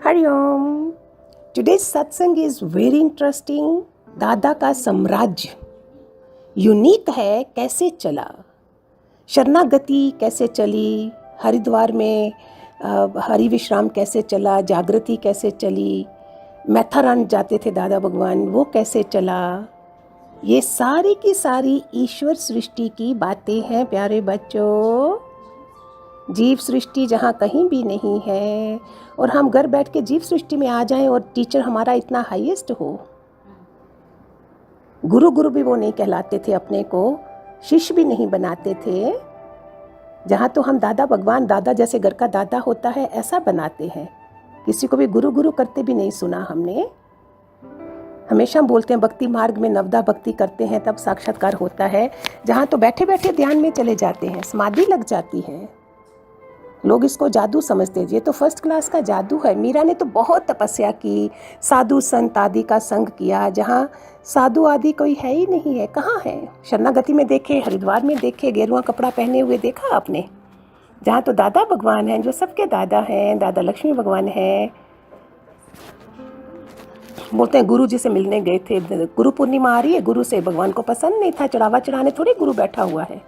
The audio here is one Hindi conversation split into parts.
हरिओम। टुडेज सत्संग इज वेरी इंटरेस्टिंग। दादा का साम्राज्य यूनिक है। कैसे चला, शरणागति कैसे चली, हरिद्वार में हरि विश्राम कैसे चला, जागृति कैसे चली, मैथारन जाते थे दादा भगवान, वो कैसे चला। ये सारी की सारी ईश्वर सृष्टि की बातें हैं प्यारे बच्चों। जीव सृष्टि जहाँ कहीं भी नहीं है और हम घर बैठ के जीव सृष्टि में आ जाएं और टीचर हमारा इतना हाईएस्ट हो। गुरु गुरु भी वो नहीं कहलाते थे, अपने को शिष्य भी नहीं बनाते थे। जहाँ तो हम दादा भगवान, दादा जैसे घर का दादा होता है ऐसा बनाते हैं। किसी को भी गुरु गुरु करते भी नहीं सुना हमने। हमेशा बोलते हैं भक्ति मार्ग में नवदा भक्ति करते हैं तब साक्षात्कार होता है। जहाँ तो बैठे बैठे ध्यान में चले जाते हैं, समाधि लग जाती है। लोग इसको जादू समझते हैं। ये तो फर्स्ट क्लास का जादू है। मीरा ने तो बहुत तपस्या की, साधु संत आदि का संग किया। जहाँ साधु आदि कोई है ही नहीं है, कहाँ है। शरणागति में देखे, हरिद्वार में देखे, गेरुआ कपड़ा पहने हुए देखा आपने। जहाँ तो दादा भगवान हैं, जो सबके दादा हैं, दादा लक्ष्मी भगवान हैं। बोलते हैं गुरु जी से मिलने गए थे, गुरु पूर्णिमा आ रही है, गुरु से भगवान को पसंद नहीं था चढ़ावा चढ़ाने, थोड़ी गुरु बैठा हुआ है।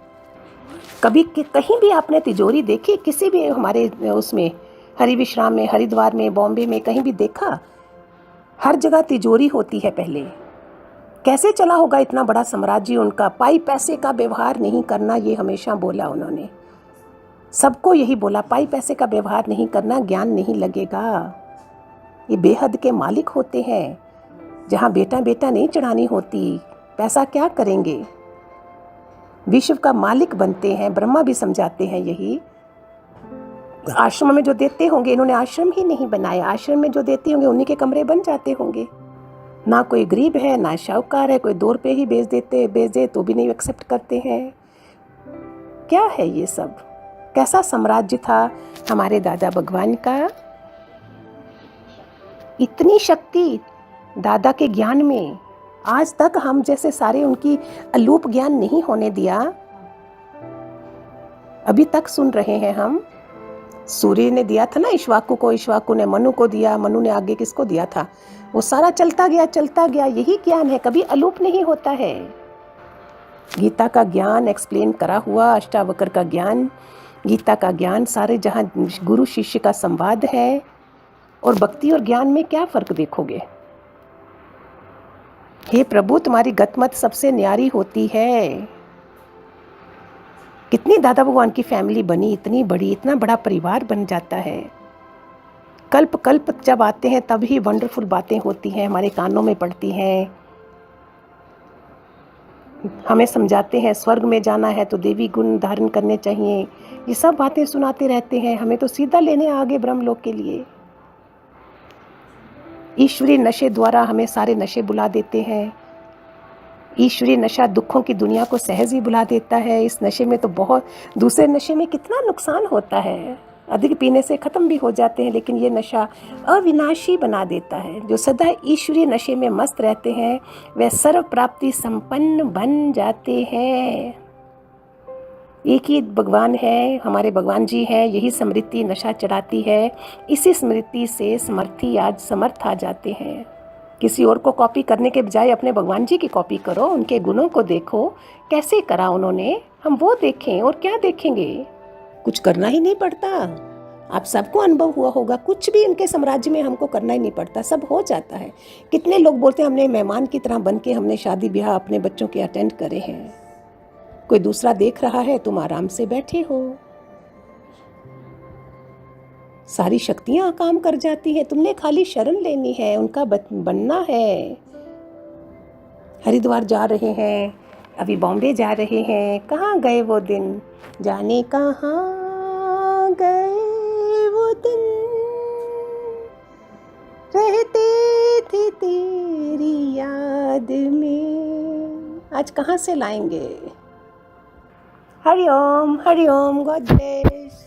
कभी कहीं भी आपने तिजोरी देखी, किसी भी हमारे उसमें हरि विश्राम में, हरिद्वार में, बॉम्बे में कहीं भी देखा? हर जगह तिजोरी होती है पहले। कैसे चला होगा इतना बड़ा साम्राज्य उनका। पाई पैसे का व्यवहार नहीं करना, ये हमेशा बोला उन्होंने। सबको यही बोला, पाई पैसे का व्यवहार नहीं करना, ज्ञान नहीं लगेगा। ये बेहद के मालिक होते हैं। जहाँ बेटा बेटा नहीं चढ़ानी होती, पैसा क्या करेंगे। विश्व का मालिक बनते हैं। ब्रह्मा भी समझाते हैं यही। आश्रम में जो देते होंगे, इन्होंने आश्रम ही नहीं बनाए, आश्रम में जो देते होंगे उन्हीं के कमरे बन जाते होंगे। ना कोई गरीब है ना शाहूकार है, कोई 2 रुपये ही बेच दे तो भी नहीं एक्सेप्ट करते हैं। क्या है ये सब। कैसा साम्राज्य था हमारे दादा भगवान का। इतनी शक्ति दादा के ज्ञान में। आज तक हम जैसे सारे उनकी अलूप ज्ञान नहीं होने दिया। अभी तक सुन रहे हैं हम। सूर्य ने दिया था ना इक्ष्वाकु को, इक्ष्वाकु ने मनु को दिया, मनु ने आगे किसको दिया था। वो सारा चलता गया। यही ज्ञान है, कभी अलूप नहीं होता है। गीता का ज्ञान एक्सप्लेन करा हुआ, अष्टावक्र का ज्ञान, गीता का ज्ञान, सारे जहाँ गुरु शिष्य का संवाद है। और भक्ति और ज्ञान में क्या फर्क देखोगे। हे प्रभु, तुम्हारी गतमत सबसे न्यारी होती है। कितनी दादा भगवान की फैमिली बनी, इतनी बड़ी, इतना बड़ा परिवार बन जाता है। कल्प कल्प जब आते हैं तब ही वंडरफुल बातें होती हैं, हमारे कानों में पड़ती हैं। हमें समझाते हैं स्वर्ग में जाना है तो देवी गुण धारण करने चाहिए। ये सब बातें सुनाते रहते हैं। हमें तो सीधा लेने आगे ब्रह्मलोक के लिए। ईश्वरीय नशे द्वारा हमें सारे नशे बुला देते हैं। ईश्वरीय नशा दुखों की दुनिया को सहज ही बुला देता है। इस नशे में तो बहुत, दूसरे नशे में कितना नुकसान होता है। अधिक पीने से ख़त्म भी हो जाते हैं, लेकिन ये नशा अविनाशी बना देता है। जो सदा ईश्वरीय नशे में मस्त रहते हैं वे सर्व प्राप्ति संपन्न बन जाते हैं। एक ही भगवान है, हमारे भगवान जी हैं। यही स्मृति नशा चढ़ाती है। इसी स्मृति से समर्थी आज समर्थ आ जाते हैं। किसी और को कॉपी करने के बजाय अपने भगवान जी की कॉपी करो, उनके गुणों को देखो कैसे करा उन्होंने, हम वो देखें। और क्या देखेंगे, कुछ करना ही नहीं पड़ता। आप सबको अनुभव हुआ होगा, कुछ भी उनके साम्राज्य में हमको करना ही नहीं पड़ता, सब हो जाता है। कितने लोग बोलते हैं हमने मेहमान की तरह बन के हमने शादी ब्याह अपने बच्चों के अटेंड करे हैं। कोई दूसरा देख रहा है, तुम आराम से बैठे हो। सारी शक्तियां काम कर जाती हैं। तुमने खाली शरण लेनी है, उनका बनना है। हरिद्वार जा रहे हैं, अभी बॉम्बे जा रहे हैं। कहाँ गए वो दिन, जाने कहाँ गए वो दिन, रहते थे तेरी याद में। आज कहाँ से लाएंगे। Hariom, Hariom, God bless.